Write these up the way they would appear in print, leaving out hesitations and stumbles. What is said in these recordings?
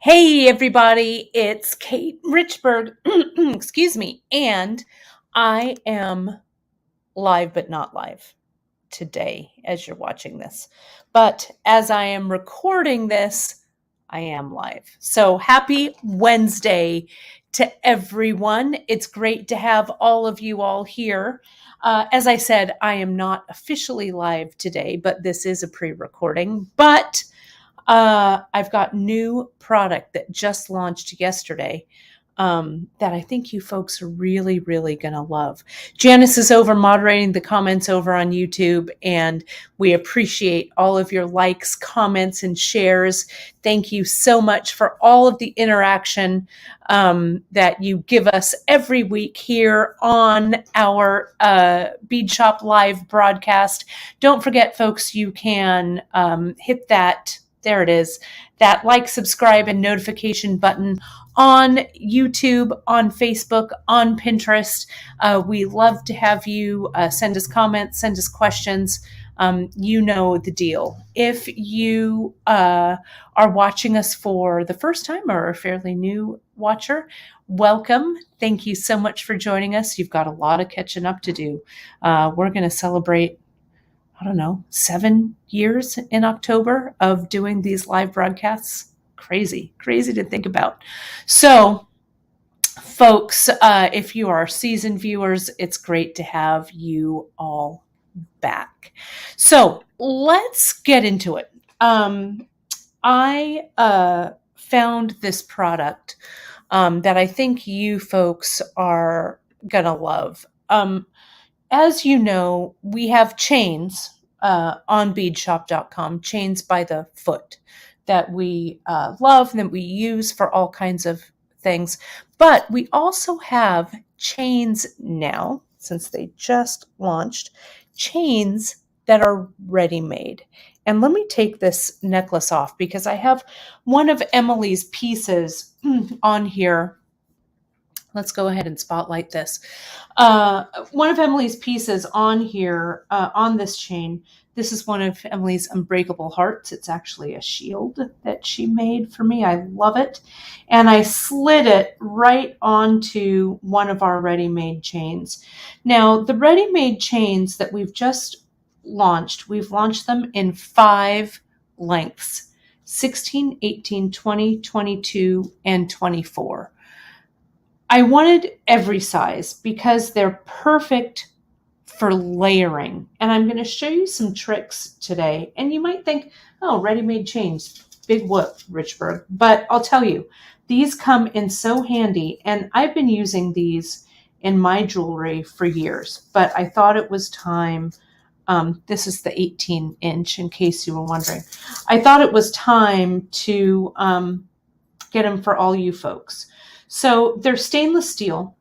Hey everybody, it's Kate Richburg, excuse me, and I am live but not live today as you're watching this. But as I am recording this, I am live. So happy Wednesday to everyone. It's great to have all of you all here. As I said, I am not officially live today, but this is a pre-recording. But I've got new product that just launched yesterday that I think you folks are really, really going to love. Janice is over moderating the comments over on YouTube, and we appreciate all of your likes, comments, and shares. Thank you so much for all of the interaction that you give us every week here on our Beadshop live broadcast. Don't forget, folks, you can hit that. There it is, that like, subscribe, and notification button on YouTube, on Facebook, on Pinterest. We love to have you send us comments, send us questions. You know the deal. If you are watching us for the first time or a fairly new watcher, welcome. Thank you so much for joining us. You've got a lot of catching up to do. We're going to celebrate 7 years in October of doing these live broadcasts. Crazy to think about. So, folks, if you are seasoned viewers, it's great to have you all back. So, let's get into it. I found this product that I think you folks are going to love. As you know, we have chains on beadshop.com, chains by the foot that we love and that we use for all kinds of things. But we also have chains now, since they just launched, chains that are ready-made. And let me take this necklace off because I have one of Emily's pieces on here. Let's go ahead and spotlight this. One of Emily's pieces on here, on this chain, this is one of Emily's unbreakable hearts. It's actually a shield that she made for me. I love it. And I slid it right onto one of our ready-made chains. Now, the ready-made chains that we've just launched, we've launched them in 5 lengths: 16, 18, 20, 22, and 24. I wanted every size because they're perfect for layering. And I'm going to show you some tricks today. And you might think, oh, ready-made chains, big whoop, Richburg. But I'll tell you, these come in so handy. And I've been using these in my jewelry for years. But I thought it was time. This is the 18-inch, in case you were wondering. I thought it was time to get them for all you folks. So they're stainless steel,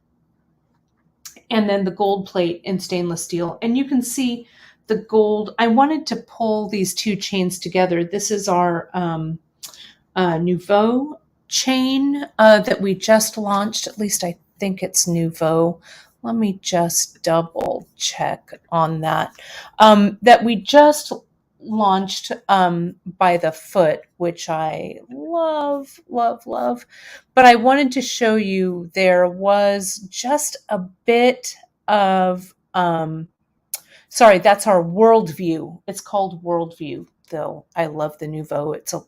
and then the gold plate in stainless steel. And you can see the gold. I wanted to pull these 2 chains together. This is our Nouveau chain that we just launched. At least I think it's Nouveau. Let me just double check on that. That we just launched by the foot, which I love. But I wanted to show you there was just a bit of, sorry, that's our Worldview. It's called Worldview, though I love the Nouveau. It's a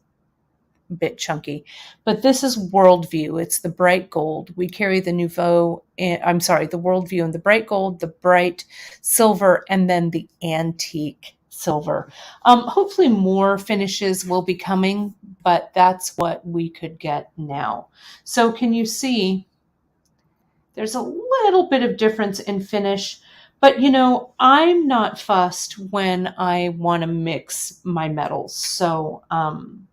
bit chunky, but this is Worldview. It's the bright gold. We carry the Nouveau, the Worldview in the bright gold, the bright silver, and then the antique silver. Hopefully more finishes will be coming, but that's what we could get now. So can you see there's a little bit of difference in finish, but I'm not fussed when I want to mix my metals. So I'm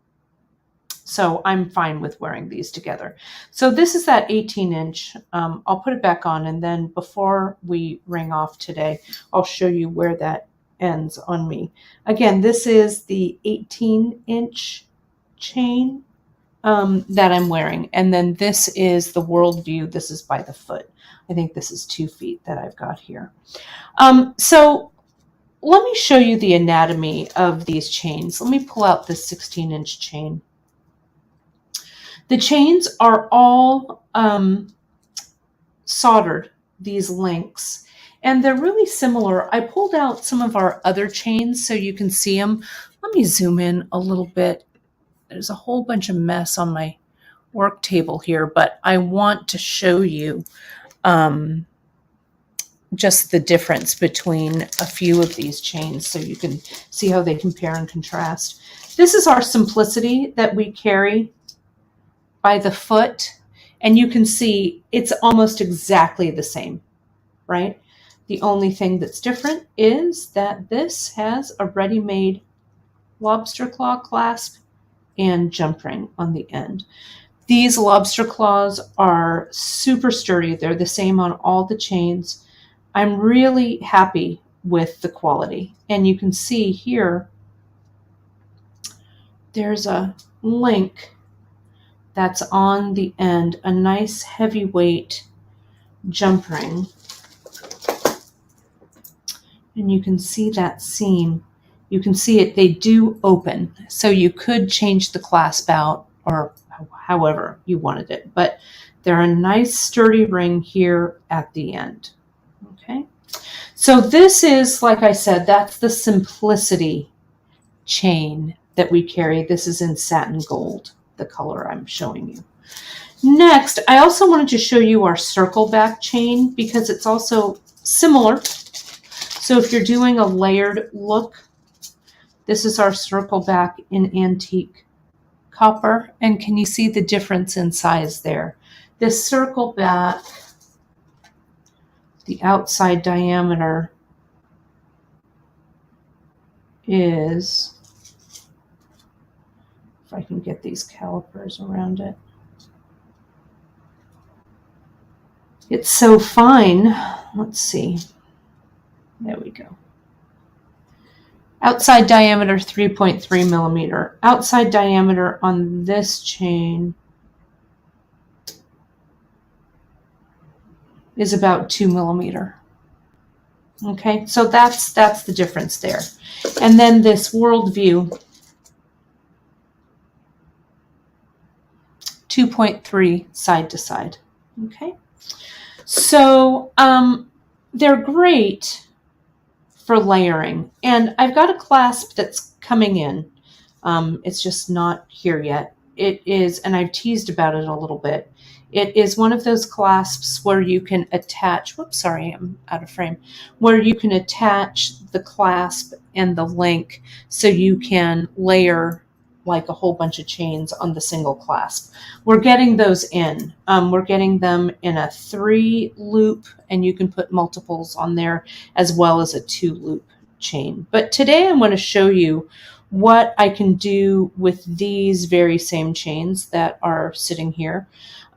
fine with wearing these together. So this is that 18-inch. I'll put it back on, and then before we ring off today, I'll show you where that ends on me. Again, this is the 18-inch chain that I'm wearing. And then this is the Worldview. This is by the foot. I think this is 2 feet that I've got here. So let me show you the anatomy of these chains. Let me pull out this 16-inch chain. The chains are all soldered, these links, and they're really similar. I pulled out some of our other chains so you can see them. Let me zoom in a little bit. There's a whole bunch of mess on my work table here, but I want to show you just the difference between a few of these chains so you can see how they compare and contrast. This is our Simplicity that we carry by the foot, and you can see it's almost exactly the same, right? The only thing that's different is that this has a Readymade lobster claw clasp and jump ring on the end. These lobster claws are super sturdy. They're the same on all the chains. I'm really happy with the quality. And you can see here, there's a link that's on the end, a nice heavyweight jump ring. And you can see that seam. You can see it, they do open. So you could change the clasp out or however you wanted it, but they're a nice sturdy ring here at the end. Okay. So this is, like I said, that's the Simplicity chain that we carry. This is in satin gold, the color I'm showing you. Next, I also wanted to show you our circle back chain because it's also similar. So if you're doing a layered look, this is our circle back in antique copper. And can you see the difference in size there? This circle back, the outside diameter is, if I can get these calipers around it. It's so fine. Let's see. There we go. Outside diameter 3.3 millimeter. Outside diameter on this chain is about 2 millimeter. Okay, so that's the difference there. And then this Worldview 2.3 side to side. Okay, so they're great for layering. And I've got a clasp that's coming in. It's just not here yet. It is, and I've teased about it a little bit. It is one of those clasps where you can attach, whoops, sorry, I'm out of frame, where you can attach the clasp and the link so you can layer like a whole bunch of chains on the single clasp. We're getting those in. We're getting them in a 3-loop, and you can put multiples on there as well as a 2-loop chain. But today I'm going to show you what I can do with these very same chains that are sitting here.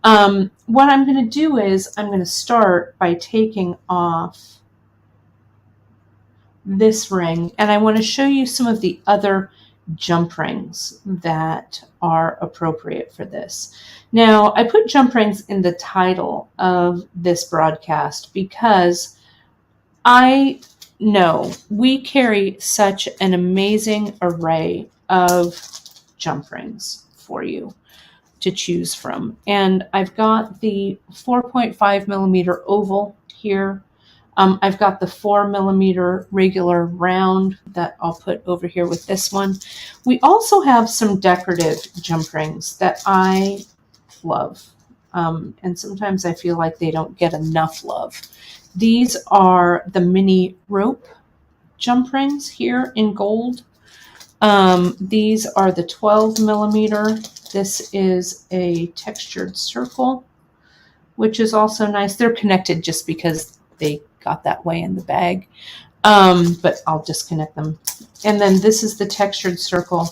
What I'm going to do is I'm going to start by taking off this ring, and I want to show you some of the other jump rings that are appropriate for this. Now, I put jump rings in the title of this broadcast because I know we carry such an amazing array of jump rings for you to choose from. And I've got the 4.5 millimeter oval here. I've got the 4 millimeter regular round that I'll put over here with this one. We also have some decorative jump rings that I love. And sometimes I feel like they don't get enough love. These are the mini rope jump rings here in gold. These are the 12 millimeter. This is a textured circle, which is also nice. They're connected just because they got that way in the bag, but I'll disconnect them. And then this is the textured circle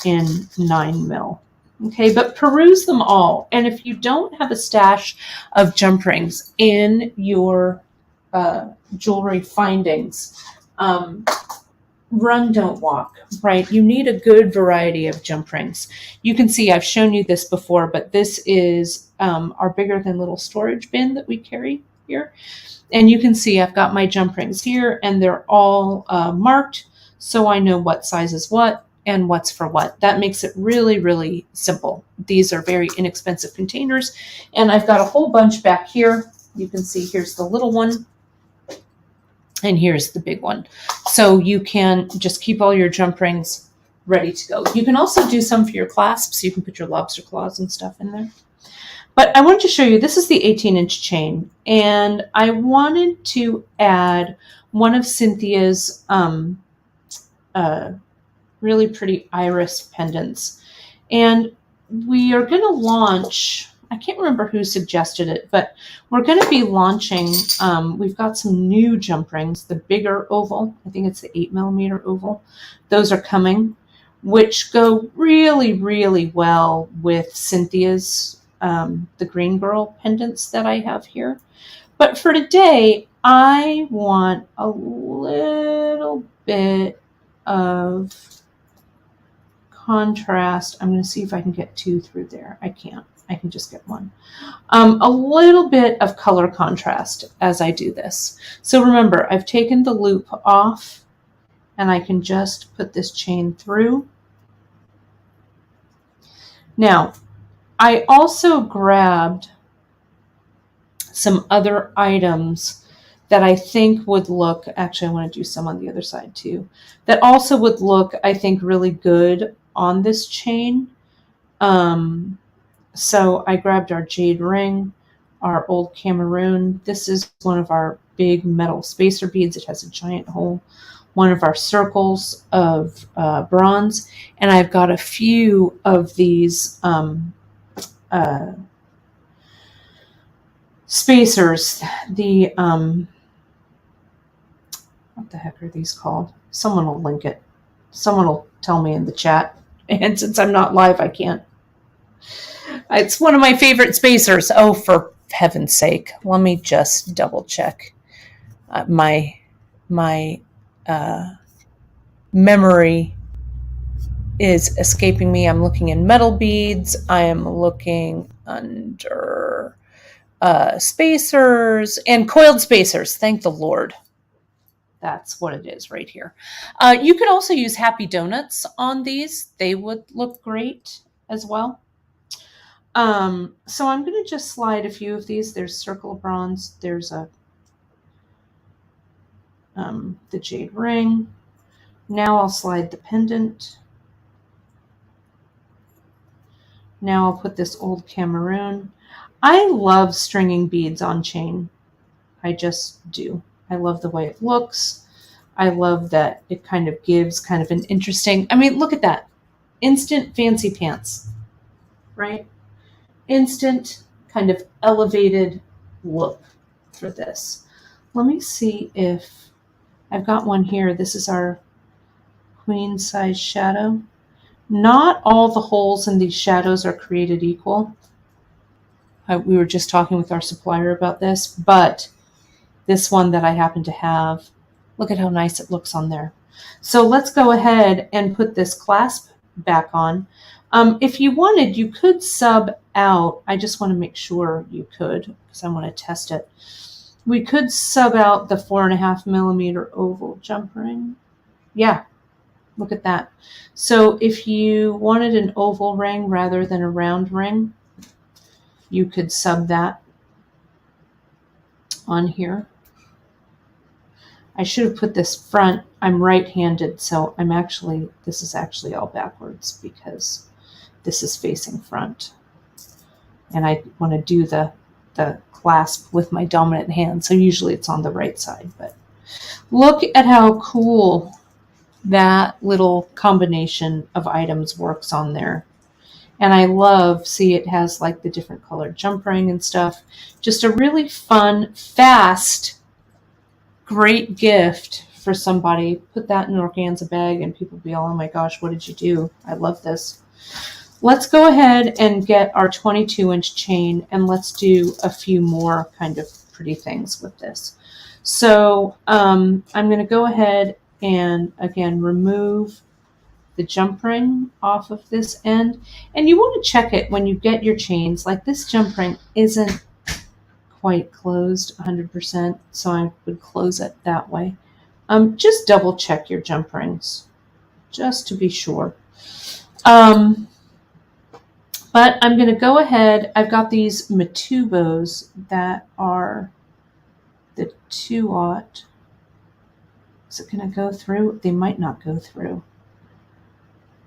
in 9 mil. Okay, but peruse them all. And if you don't have a stash of jump rings in your jewelry findings, run, don't walk, right? You need a good variety of jump rings. You can see I've shown you this before, but this is our bigger than little storage bin that we carry here. And you can see I've got my jump rings here, and they're all marked, so I know what size is what. and what's for what. That makes it really, really simple. These are very inexpensive containers, and I've got a whole bunch back here. You can see here's the little one, and here's the big one. So you can just keep all your jump rings ready to go. You can also do some for your clasps. You can put your lobster claws and stuff in there. But I wanted to show you, this is the 18-inch chain, and I wanted to add one of Cynthia's really pretty iris pendants. And we are going to launch, I can't remember who suggested it, but we're going to be launching, we've got some new jump rings, the bigger oval, I think it's the 8mm oval. Those are coming, which go really, really well with Cynthia's, the Green Girl pendants that I have here. But for today, I want a little bit of contrast. I'm going to see if I can get 2 through there. I can't. I can just get 1. A little bit of color contrast as I do this. So remember, I've taken the loop off, and I can just put this chain through. Now, I also grabbed some other items that I think would look, actually I want to do some on the other side too, that also would look, I think, really good on this chain. So I grabbed our jade ring, our old Cameroon. This is one of our big metal spacer beads. It has a giant hole. One of our circles of bronze. And I've got a few of these spacers. The, what the heck are these called? Someone will link it. Someone will tell me in the chat. And since I'm not live, I can't. It's one of my favorite spacers. Oh, for heaven's sake. Let me just double check. My memory is escaping me. I'm looking in metal beads. I am looking under spacers and coiled spacers. Thank the Lord. That's what it is right here. You could also use Happy Donuts on these. They would look great as well. So I'm going to just slide a few of these. There's Circle of Bronze. There's a the jade ring. Now I'll slide the pendant. Now I'll put this old Cameroon. I love stringing beads on chain. I just do. I love the way it looks. I love that it kind of gives kind of an interesting, I mean, look at that. Instant fancy pants, right? Instant kind of elevated look for this. Let me see if I've got one here. This is our queen size shadow. Not all the holes in these shadows are created equal. We were just talking with our supplier about this, but this one that I happen to have, look at how nice it looks on there. So let's go ahead and put this clasp back on. If you wanted, you could sub out. I just want to make sure you could, because I want to test it. We could sub out the 4.5mm oval jump ring. Yeah, look at that. So if you wanted an oval ring rather than a round ring, you could sub that on here. I should have put this front. I'm right-handed, so this is actually all backwards because this is facing front. And I want to do the clasp with my dominant hand, so usually it's on the right side. But look at how cool that little combination of items works on there. And I love, see, it has like the different colored jump ring and stuff. Just a really fun, fast, great gift for somebody. Put that in an organza bag and people be all, oh my gosh, what did you do? I love this. Let's go ahead and get our 22-inch chain, and let's do a few more kind of pretty things with this. So I'm going to go ahead and, again, remove the jump ring off of this end. And you want to check it when you get your chains. Like this jump ring isn't quite closed 100%, so I would close it that way. Just double check your jump rings. just to be sure. But I'm going to go ahead. I've got these Matubos that are the 2/0. Is it going to go through? They might not go through.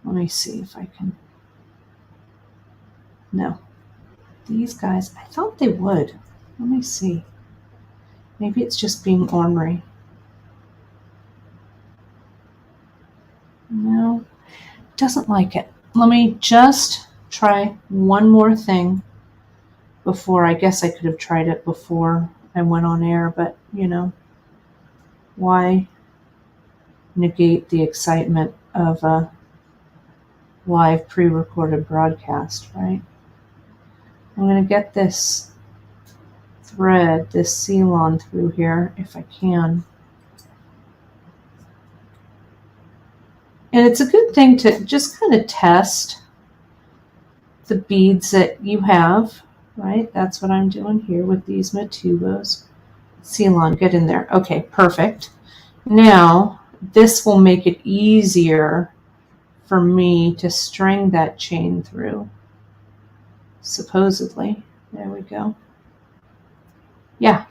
Let me see if I can. No. These guys, I thought they would. Let me see. Maybe it's just being ornery. No, doesn't like it. Let me just try one more thing before. I guess I could have tried it before I went on air, but you know, why negate the excitement of a live pre-recorded broadcast, right? I'm going to get this thread, this seal-on through here if I can. And it's a good thing to just kind of test the beads that you have, right? That's what I'm doing here with these Matubos. Seal-on, get in there. Okay, perfect. Now, this will make it easier for me to string that chain through, supposedly. There we go. Yeah,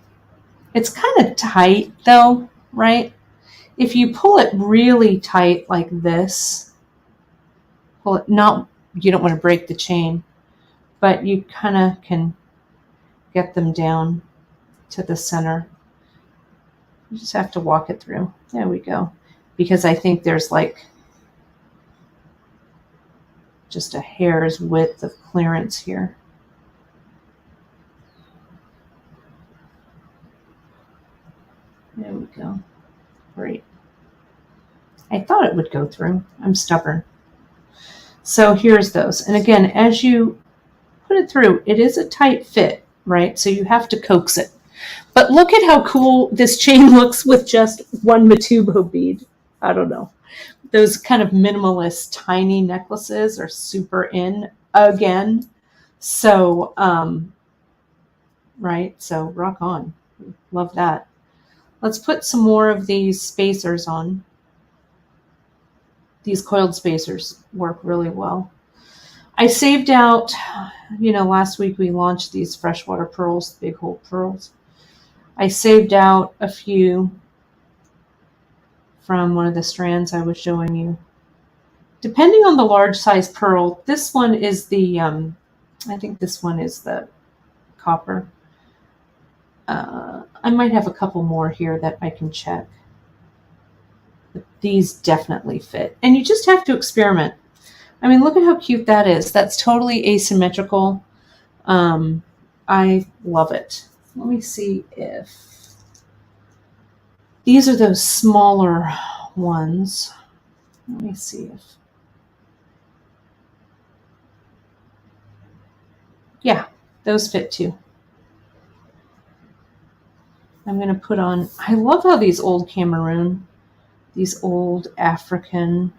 it's kind of tight though, right? If you pull it really tight like this, pull it, not, you don't want to break the chain, but you kind of can get them down to the center. You just have to walk it through. There we go. Because I think there's like just a hair's width of clearance here. There we go. Great. I thought it would go through. I'm stubborn. So here's those. And again, as you put it through, it is a tight fit, right? So you have to coax it. But look at how cool this chain looks with just one Matubo bead. I don't know. Those kind of minimalist tiny necklaces are super in again. So, right? So rock on. Love that. Let's put some more of these spacers on. These coiled spacers work really well. I saved out, you know, last week we launched these freshwater pearls, big hole pearls. I saved out a few from one of the strands I was showing you. Depending on the large size pearl, this one is the, I think this one is the copper. I might have a couple more here that I can check. But these definitely fit. And you just have to experiment. I mean, look at how cute that is. That's totally asymmetrical. I love it. Let me see if... These are those smaller ones. Let me see if... Yeah, those fit too. I'm going to put on... I love how these old Cameroon, these old African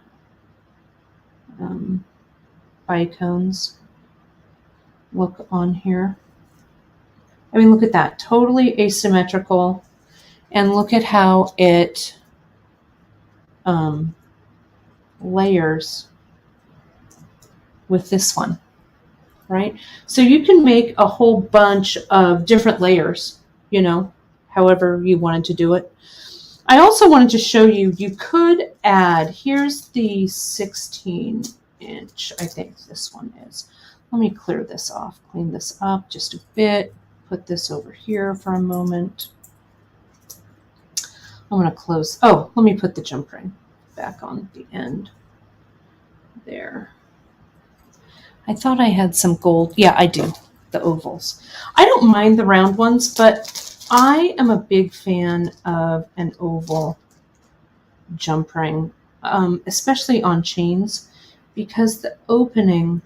bicones look on here. I mean, look at that. Totally asymmetrical. And look at how it layers with this one, right? So you can make a whole bunch of different layers, you know, however you wanted to do it. I also wanted to show you, you could add, here's the 16-inch, I think this one is. Let me clear this off, clean this up just a bit, put this over here for a moment. I'm going to close, oh, let me put the jump ring back on the end there. I thought I had some gold. Yeah, I do, the ovals. I don't mind the round ones, but I am a big fan of an oval jump ring, especially on chains, because the opening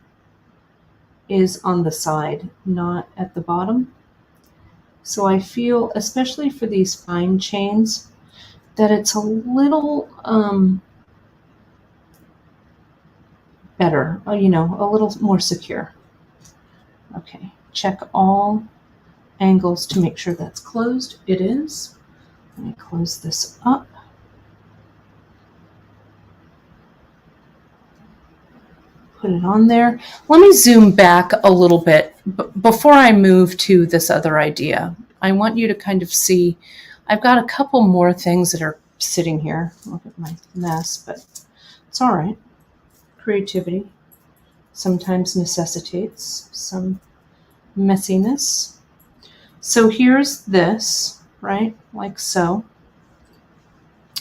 is on the side, not at the bottom. So I feel, especially for these fine chains, that it's a little better, you know, a little more secure. Okay, check all angles to make sure that's closed. It is. Let me close this up. put it on there. Let me zoom back a little bit before I move to this other idea. I want you to kind of see, I've got a couple more things that are sitting here. Look at my mess, but it's all right. Creativity sometimes necessitates some messiness. So here's this, right? Like so,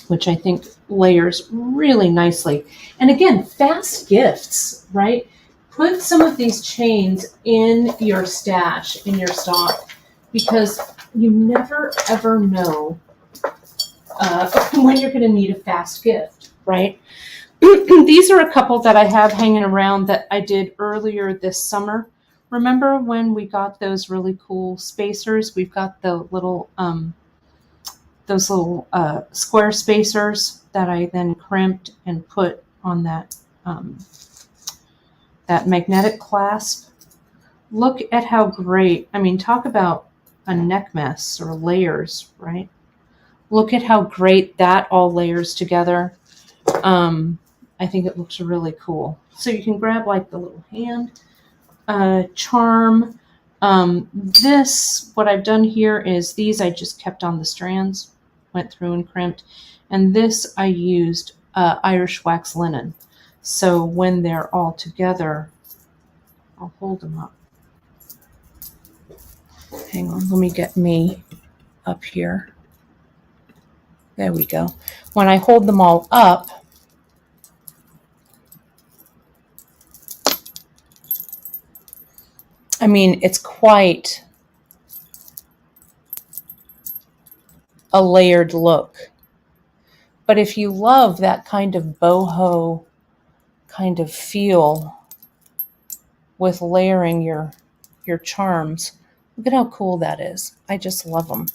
which I think layers really nicely. And again, fast gifts, right? Put some of these chains in your stash, in your stock, because you never ever know when you're going to need a fast gift, right? These are a couple that I have hanging around that I did earlier this summer. Remember when we got those really cool spacers? We've got the little those little square spacers that I then crimped and put on that that magnetic clasp. Look at how great, I mean, talk about a neck mess or layers, right? Look at how great that all layers together. I think it looks really cool. So you can grab like the little hand charm. This, what I've done here is these I just kept on the strands, went through and crimped. And this I used Irish wax linen. So when they're all together, I'll hold them up. Hang on, let me get me up here. There we go. When I hold them all up, I mean, it's quite a layered look. But if you love that kind of boho kind of feel with layering your charms, look at how cool that is. I just love them.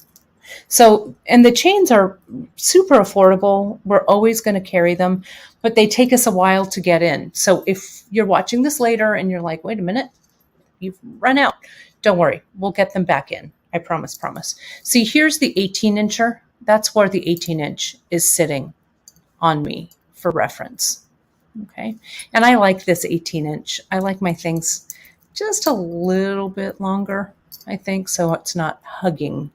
So, and the chains are super affordable. We're always going to carry them, but they take us a while to get in. So if you're watching this later and you're like, wait a minute, you've run out, don't worry, we'll get them back in. I promise. See, here's the 18-incher. That's where the 18-inch is sitting on me for reference. Okay. And I like this 18-inch. I like my things just a little bit longer, I think, so it's not hugging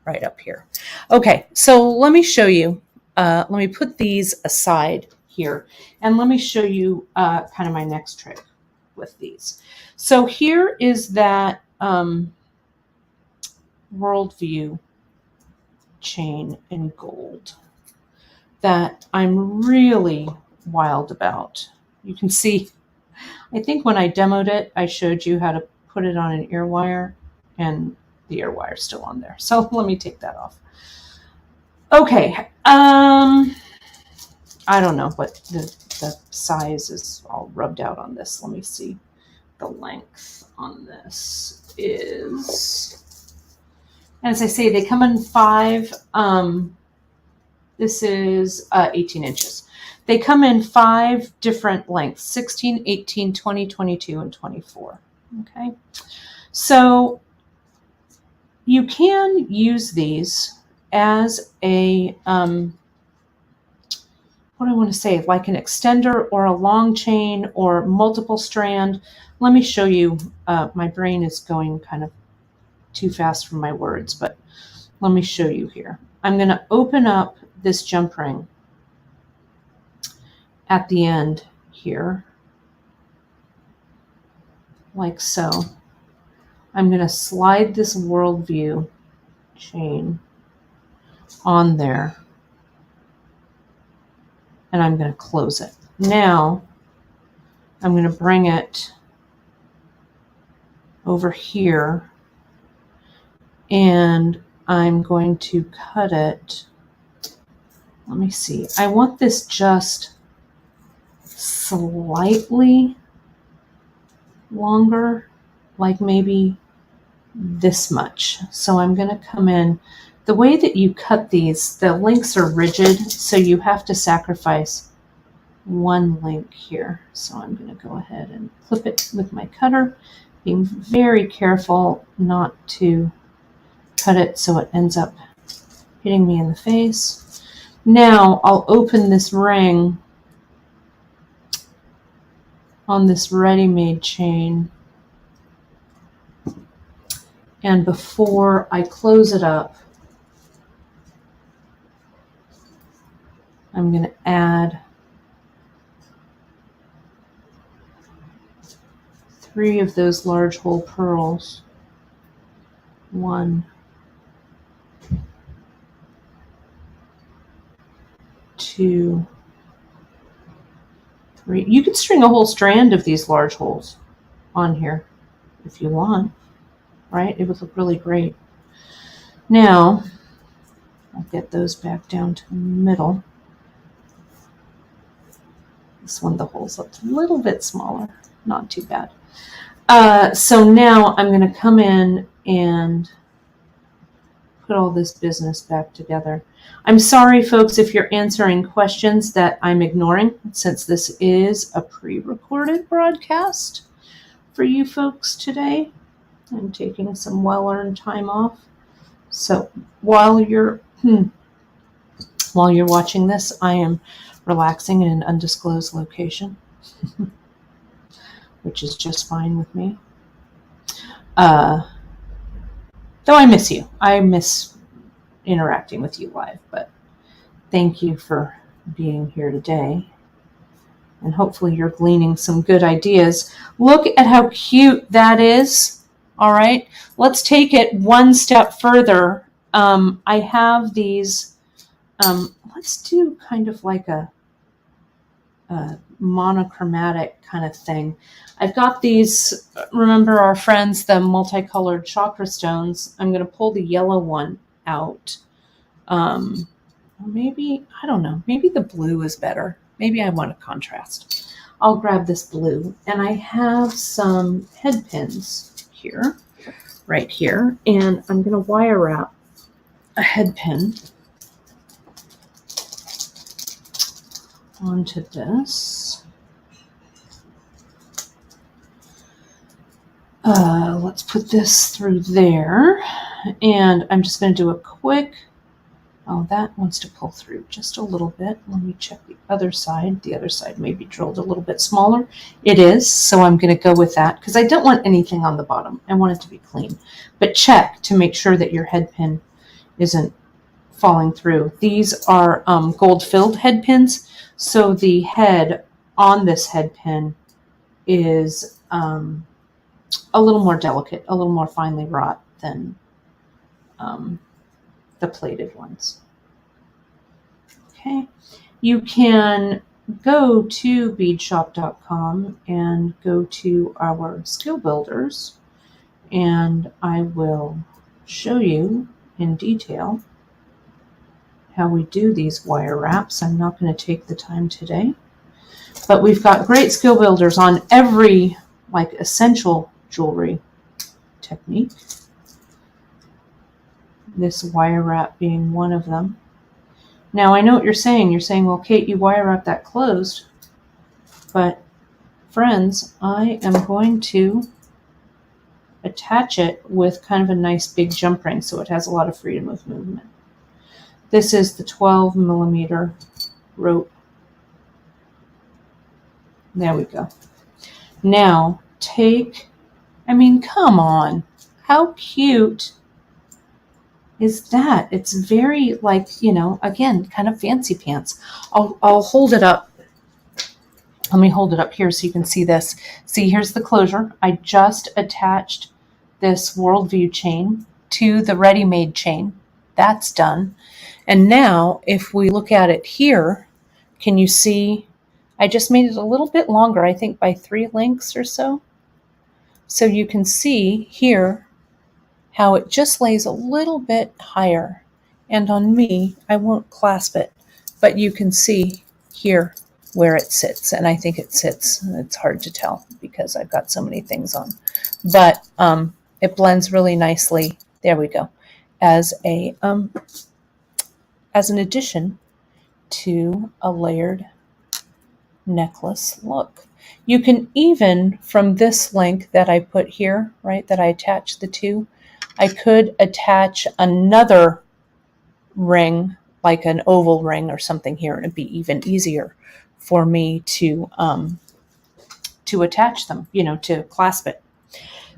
right up here. Okay, so let me show you. Let me put these aside here, and let me show you kind of my next trick with these. So here is that Worldview chain in gold that I'm really wild about. You can see, I think when I demoed it, I showed you how to put it on an ear wire, and the ear wire is still on there. So let me take that off. Okay. I don't know what the size is all rubbed out on this. Let me see. The length on this is, as I say, they come in 5. This is 18 inches. They come in 5 different lengths: 16, 18, 20, 22, and 24. Okay. So you can use these as a, what do I want to say, like an extender or a long chain or multiple strand. Let me show you. My brain is going kind of too fast for my words, but let me show you here. I'm going to open up this jump ring at the end here, like so. I'm going to slide this Worldview chain on there, and I'm going to close it. Now I'm going to bring it over here, and I'm going to cut it. Let me see. I want this just slightly longer, like maybe this much. So I'm going to come in. The way that you cut these, the links are rigid, so you have to sacrifice one link here. So I'm going to go ahead and clip it with my cutter, being very careful not to cut it so it ends up hitting me in the face. Now I'll open this ring on this Readymade chain. And before I close it up, I'm going to add 3 of those large hole pearls. 1, 2, 3. You could string a whole strand of these large holes on here if you want, right? It would look really great. Now, I'll get those back down to the middle. This one, the hole's a little bit smaller, not too bad. So now I'm going to come in and put all this business back together. I'm sorry, folks, if you're answering questions that I'm ignoring, since this is a pre-recorded broadcast for you folks today. I'm taking some well-earned time off. So while you're watching this, I am relaxing in an undisclosed location, which is just fine with me. Though I miss you. I miss interacting with you live, but thank you for being here today. And hopefully you're gleaning some good ideas. Look at how cute that is. All right, let's take it one step further. I have these, let's do kind of like a monochromatic kind of thing. I've got these, remember our friends, the multicolored chakra stones. I'm going to pull the yellow one out. Maybe, I don't know, maybe the blue is better. Maybe I want a contrast. I'll grab this blue, and I have some head pins here, right here, and I'm going to wire wrap a head pin onto this. Let's put this through there, and I'm just going to do a quick, oh, that wants to pull through just a little bit. Let me check the other side. The other side may be drilled a little bit smaller. It is, so I'm going to go with that because I don't want anything on the bottom. I want it to be clean. But check to make sure that your head pin isn't falling through. These are gold-filled head pins, so the head on this head pin is a little more delicate, a little more finely wrought than the plated ones. Okay, you can go to beadshop.com and go to our skill builders, and I will show you in detail how we do these wire wraps. I'm not going to take the time today, but we've got great skill builders on every like essential jewelry technique. This wire wrap being one of them. Now I know what you're saying. You're saying, well, Kate, you wire wrap that closed. But friends, I am going to attach it with kind of a nice big jump ring so it has a lot of freedom of movement. This is the 12 millimeter rope. There we go. Now take, I mean, come on. How cute is that? It's very like, you know, again, kind of fancy pants. I'll hold it up. Let me hold it up here so you can see this. See, here's the closure. I just attached this Worldview chain to the Readymade chain. That's done. And now if we look at it here, can you see I just made it a little bit longer, I think by 3 lengths or so. So you can see here how it just lays a little bit higher. And on me, I won't clasp it, but you can see here where it sits. And I think it sits, it's hard to tell because I've got so many things on. But it blends really nicely, there we go, as a as an addition to a layered necklace look. You can even, from this link that I put here, right, that I attached the two, I could attach another ring, like an oval ring or something here, and it'd be even easier for me to to attach them, to clasp it.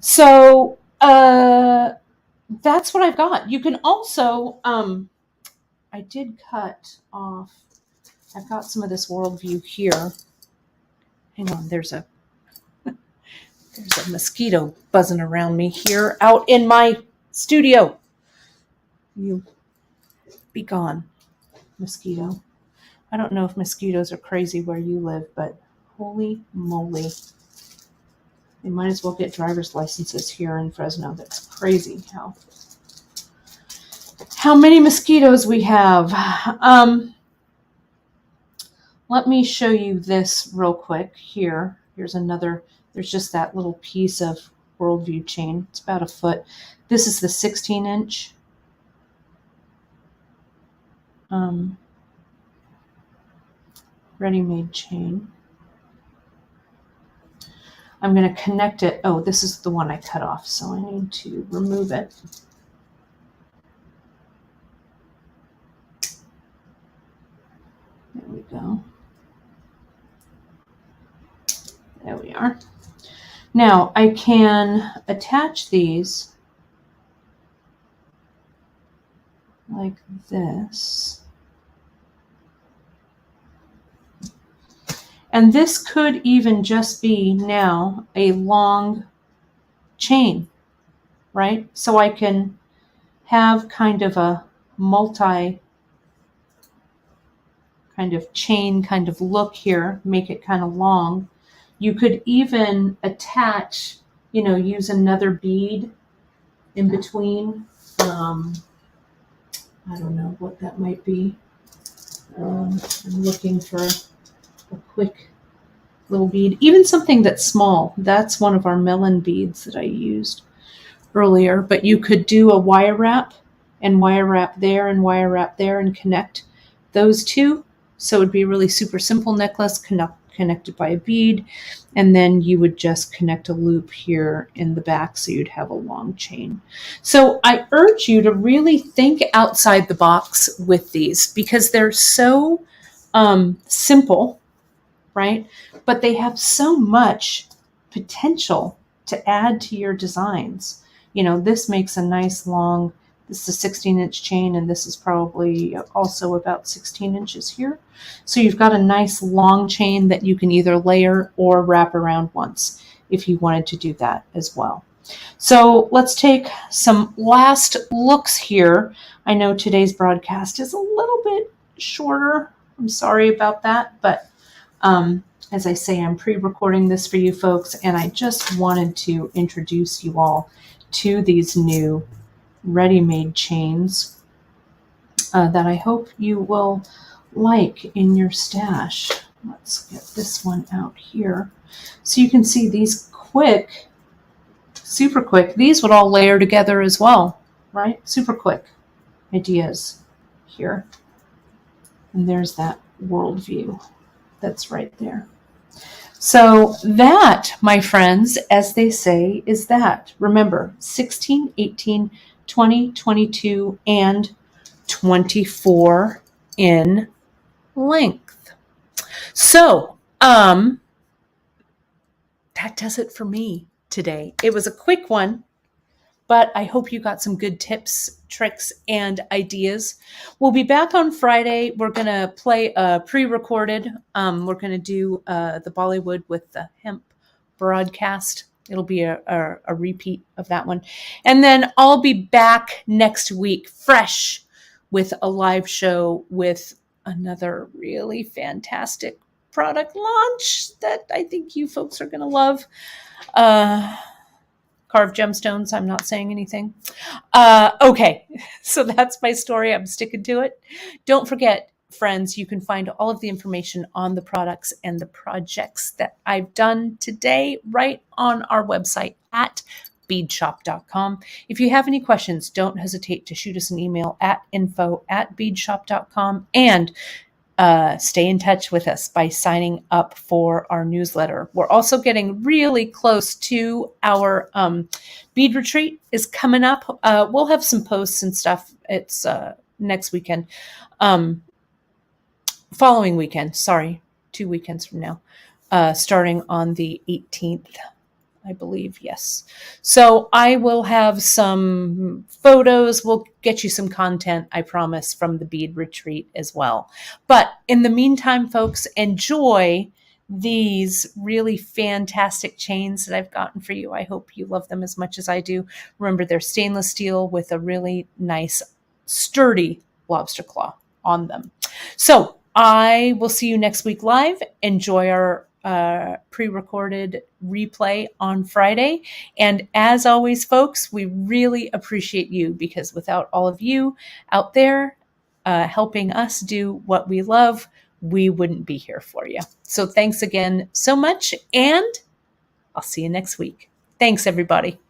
So that's what I've got. You can also, I did cut off, I've got some of this Worldview here. Hang on, there's a mosquito buzzing around me here out in my studio. You be gone, mosquito. I don't know if mosquitoes are crazy where you live, but holy moly. They might as well get driver's licenses here in Fresno. That's crazy how many mosquitoes we have. Let me show you this real quick here. Here's another, there's just that little piece of Worldview chain. It's about a foot. This is the 16-inch. Readymade chain. I'm going to connect it. Oh, this is the one I cut off, so I need to remove it. There we go. There we are. Now I can attach these like this. And this could even just be now a long chain, right? So I can have kind of a multi kind of chain kind of look here, make it kind of long. You could even attach, use another bead in between. I don't know what that might be. I'm looking for a quick little bead, even something that's small. That's one of our melon beads that I used earlier, but you could do a wire wrap and wire wrap there and wire wrap there and connect those two. So it'd be a really super simple necklace connected by a bead, and then you would just connect a loop here in the back so you'd have a long chain. So I urge you to really think outside the box with these because they're so simple, right? But they have so much potential to add to your designs. This makes a nice long, this is a 16-inch chain, and this is probably also about 16 inches here. So you've got a nice long chain that you can either layer or wrap around once if you wanted to do that as well. So let's take some last looks here. I know today's broadcast is a little bit shorter. I'm sorry about that, but as I say, I'm pre-recording this for you folks, and I just wanted to introduce you all to these new Readymade chains that I hope you will like in your stash. Let's get this one out here. So you can see these quick, super quick, these would all layer together as well, right? Super quick ideas here. And there's that Worldview that's right there. So that, my friends, as they say, is that. Remember, 16, 18, 20, 22, and 24 in length. So, that does it for me today. It was a quick one, but I hope you got some good tips, tricks, and ideas. We'll be back on Friday. We're going to play a pre-recorded. We're going to do the Bollywood with the hemp broadcast. It'll be a repeat of that one. And then I'll be back next week, fresh, with a live show with another really fantastic product launch that I think you folks are going to love. Carved gemstones. I'm not saying anything. Okay, so that's my story. I'm sticking to it. Don't forget, friends, you can find all of the information on the products and the projects that I've done today right on our website at beadshop.com. If you have any questions, don't hesitate to shoot us an email at info@beadshop.com, and stay in touch with us by signing up for our newsletter. We're also getting really close to our bead retreat is coming up. We'll have some posts and stuff. It's next weekend. Following weekend, sorry, 2 weekends from now. starting on the 18th. I believe, yes. So I will have some photos. We'll get you some content, I promise, from the bead retreat as well. But in the meantime, folks, enjoy these really fantastic chains that I've gotten for you. I hope you love them as much as I do. Remember, they're stainless steel with a really nice, sturdy lobster claw on them. So I will see you next week live. Enjoy our pre-recorded replay on Friday. And as always, folks, we really appreciate you, because without all of you out there helping us do what we love, we wouldn't be here for you. So thanks again so much, and I'll see you next week. Thanks, everybody.